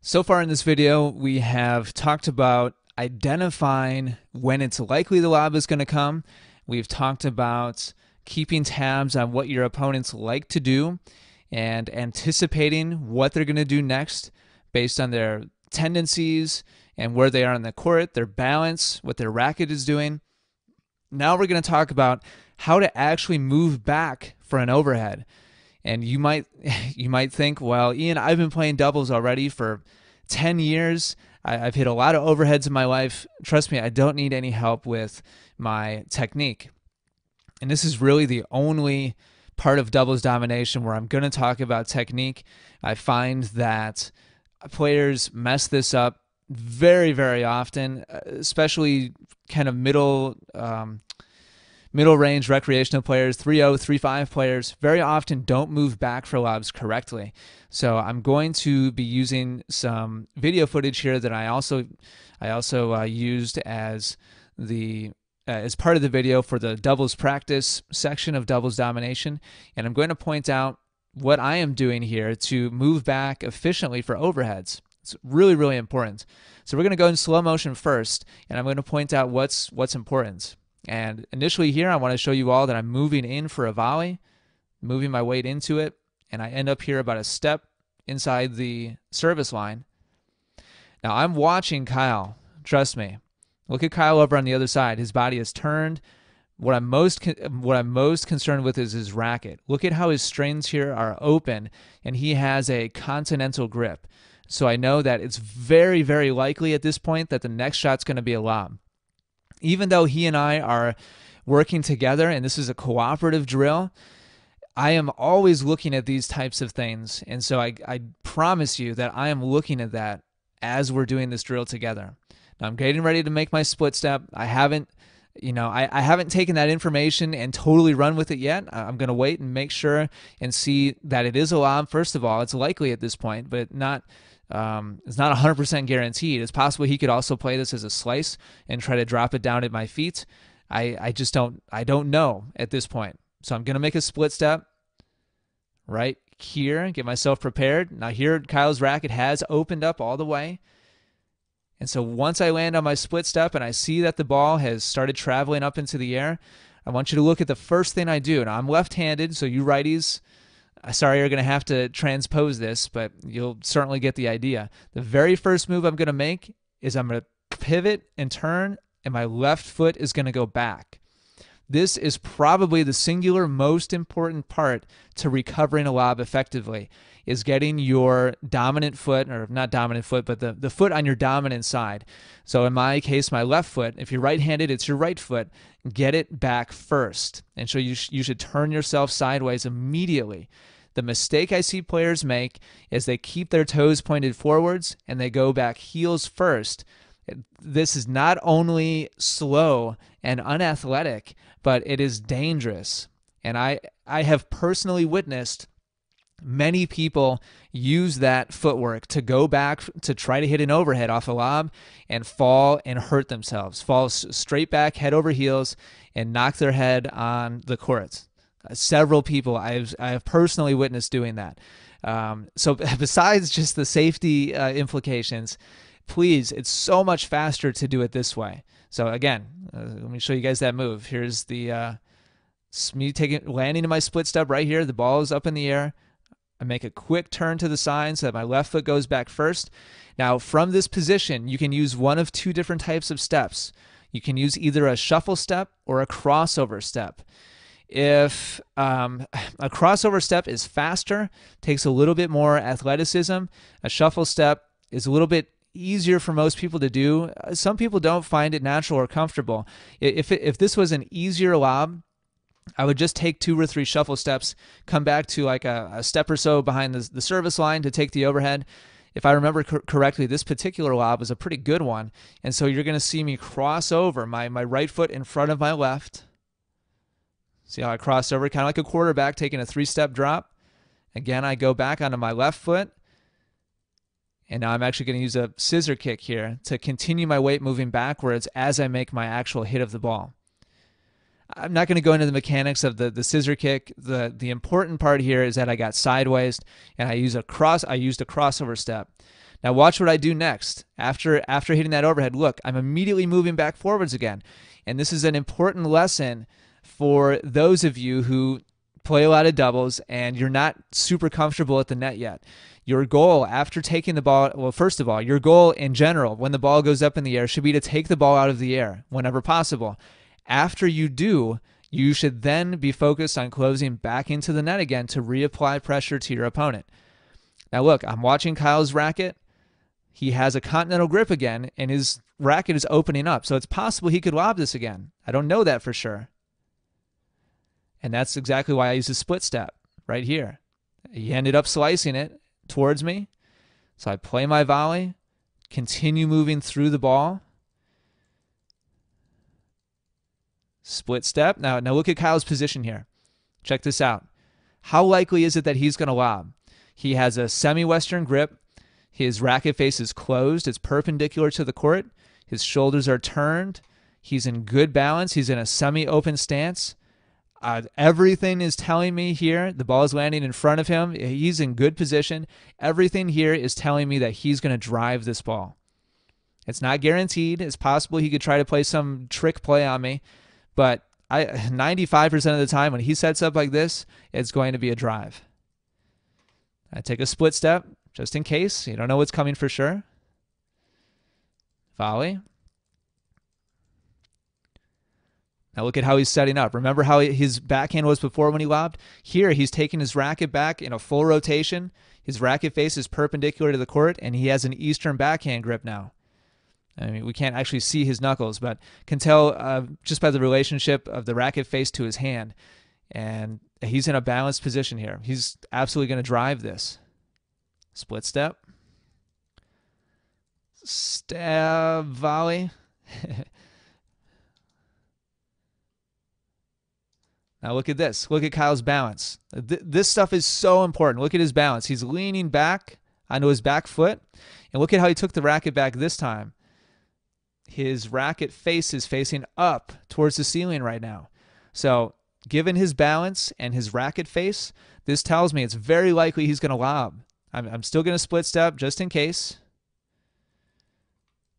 So far in this video, we have talked about identifying when it's likely the lob is going to come. We've talked about keeping tabs on what your opponents like to do and anticipating what they're going to do next based on their tendencies and where they are on the court, their balance, what their racket is doing. Now we're going to talk about how to actually move back for an overhead. And you might think, well, Ian, I've been playing doubles already for 10 years. I've hit a lot of overheads in my life. Trust me, I don't need any help with my technique. And this is really the only part of doubles domination where I'm going to talk about technique. I find that players mess this up very, very often, especially kind of middle range recreational players, 3-0, 3-5 players, very often don't move back for lobs correctly. So I'm going to be using some video footage here that I also used as part of the video for the doubles practice section of doubles domination, and I'm going to point out what I am doing here to move back efficiently for overheads. It's really, really important. So we're going to go in slow motion first, and I'm going to point out what's important. And initially here, I want to show you all that I'm moving in for a volley, moving my weight into it, and I end up here about a step inside the service line. Now I'm watching Kyle. Trust me. Look at Kyle over on the other side. His body is turned. What I'm most concerned with is his racket. Look at how his strings here are open, and he has a continental grip. So I know that it's very, very likely at this point that the next shot's going to be a lob. Even though he and I are working together and this is a cooperative drill, I am always looking at these types of things. And so I promise you that I am looking at that as we're doing this drill together. Now I'm getting ready to make my split step. I haven't taken that information and totally run with it yet. I'm going to wait and make sure and see that it is a lob. First of all, it's likely at this point, but it's not 100% guaranteed. It's possible he could also play this as a slice and try to drop it down at my feet. I don't know at this point. So I'm going to make a split step right here, get myself prepared. Now here, Kyle's racket has opened up all the way. And so once I land on my split step and I see that the ball has started traveling up into the air, I want you to look at the first thing I do. Now I'm left-handed, so you righties, sorry, you're going to have to transpose this, but you'll certainly get the idea. The very first move I'm going to make is I'm going to pivot and turn, and my left foot is going to go back. This is probably the singular most important part to recovering a lob effectively, is getting your dominant foot, or not dominant foot, but the foot on your dominant side. So in my case, my left foot, if you're right-handed, it's your right foot. Get it back first. And so you should turn yourself sideways immediately. The mistake I see players make is they keep their toes pointed forwards and they go back heels first. This is not only slow and unathletic, but it is dangerous. And I have personally witnessed many people use that footwork to go back to try to hit an overhead off a lob and fall and hurt themselves, fall straight back, head over heels, and knock their head on the court. Several people I have personally witnessed doing that. So besides just the safety implications, please, it's so much faster to do it this way. So again, let me show you guys that move. Here's the me landing in my split step right here. The ball is up in the air. I make a quick turn to the side so that my left foot goes back first. Now, from this position, you can use one of two different types of steps. You can use either a shuffle step or a crossover step. If a crossover step is faster, takes a little bit more athleticism, a shuffle step is a little bit easier for most people to do. Some people don't find it natural or comfortable. If this was an easier lob, I would just take 2 or 3 shuffle steps, come back to like a step or so behind the service line to take the overhead. If I remember correctly, this particular lob was a pretty good one. And so you're going to see me cross over my right foot in front of my left. See how I cross over, kind of like a quarterback taking a 3-step drop. Again, I go back onto my left foot. And now I'm actually going to use a scissor kick here to continue my weight moving backwards as I make my actual hit of the ball. I'm not going to go into the mechanics of the scissor kick. The important part here is that I got sideways and I used a crossover step. Now watch what I do next. After hitting that overhead, look, I'm immediately moving back forwards again. And this is an important lesson for those of you who play a lot of doubles and you're not super comfortable at the net yet. Your goal after taking the ball, well, first of all, your goal in general when the ball goes up in the air should be to take the ball out of the air whenever possible. After you do, you should then be focused on closing back into the net again to reapply pressure to your opponent. Now look, I'm watching Kyle's racket. He has a continental grip again, and his racket is opening up. So it's possible he could lob this again. I don't know that for sure. And that's exactly why I used a split step right here. He ended up slicing it towards me. So I play my volley, continue moving through the ball. Split step. Now look at Kyle's position here. Check this out. How likely is it that he's going to lob? He has a semi-western grip. His racket face is closed. It's perpendicular to the court. His shoulders are turned. He's in good balance. He's in a semi-open stance. Everything is telling me here, the ball is landing in front of him. He's in good position. Everything here is telling me that he's going to drive this ball. It's not guaranteed. It's possible he could try to play some trick play on me. But 95% of the time when he sets up like this, it's going to be a drive. I take a split step just in case. You don't know what's coming for sure. Volley. Now look at how he's setting up. Remember how his backhand was before when he lobbed? Here he's taking his racket back in a full rotation. His racket face is perpendicular to the court, and he has an eastern backhand grip now. I mean, we can't actually see his knuckles, but can tell just by the relationship of the racket face to his hand. And he's in a balanced position here. He's absolutely going to drive this. Split step. Stab volley. Now look at this. Look at Kyle's balance. This stuff is so important. Look at his balance. He's leaning back onto his back foot. And look at how he took the racket back this time. His racket face is facing up towards the ceiling right now. So given his balance and his racket face, this tells me it's very likely he's going to lob. I'm still going to split step just in case.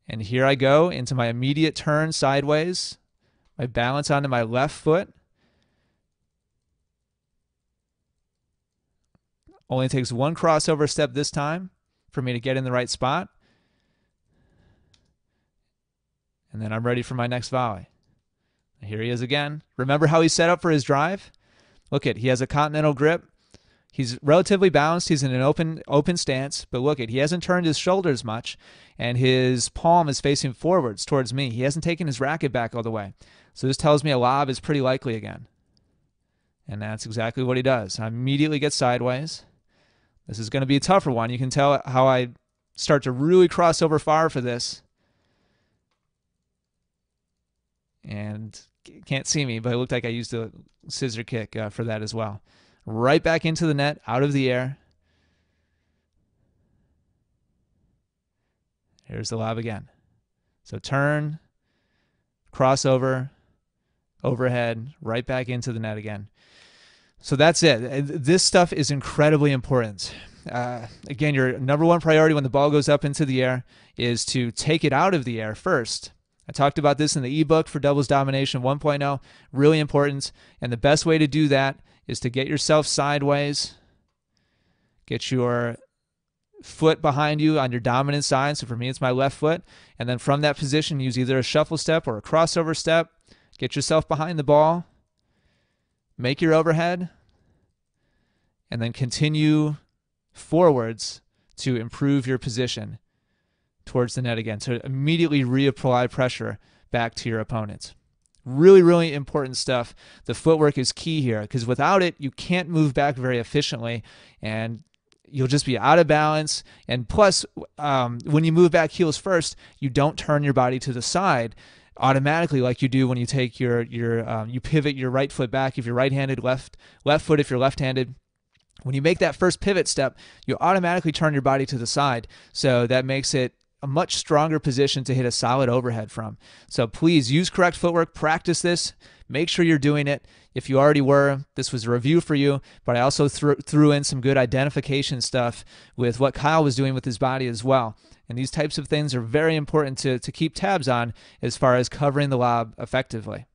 And here I go into my immediate turn sideways. My balance onto my left foot. Only takes one crossover step this time for me to get in the right spot. And then I'm ready for my next volley. Here he is again. Remember how he set up for his drive? Look at, he has a continental grip. He's relatively balanced. He's in an open stance. But look at, he hasn't turned his shoulders much, and his palm is facing forwards towards me. He hasn't taken his racket back all the way. So this tells me a lob is pretty likely again. And that's exactly what he does. I immediately get sideways. This is going to be a tougher one. You can tell how I start to really cross over far for this. And can't see me, but it looked like I used a scissor kick for that as well. Right back into the net, out of the air. Here's the lob again. So turn, crossover, overhead, right back into the net again. So that's it. This stuff is incredibly important. Again, your number one priority when the ball goes up into the air is to take it out of the air first. I talked about this in the ebook for Doubles Domination 1.0. Really important. And the best way to do that is to get yourself sideways, get your foot behind you on your dominant side. So for me, it's my left foot. And then from that position, use either a shuffle step or a crossover step. Get yourself behind the ball. Make your overhead. And then continue forwards to improve your position towards the net again. So immediately reapply pressure back to your opponents. Really, really important stuff. The footwork is key here because without it, you can't move back very efficiently and you'll just be out of balance. And plus, when you move back heels first, you don't turn your body to the side automatically like you do when you take you pivot your right foot back if you're right-handed, left foot if you're left-handed. When you make that first pivot step, you automatically turn your body to the side. So that makes it a much stronger position to hit a solid overhead from. So please use correct footwork, practice this, make sure you're doing it. If you already were, this was a review for you, but I also threw in some good identification stuff with what Kyle was doing with his body as well. And these types of things are very important to keep tabs on as far as covering the lob effectively.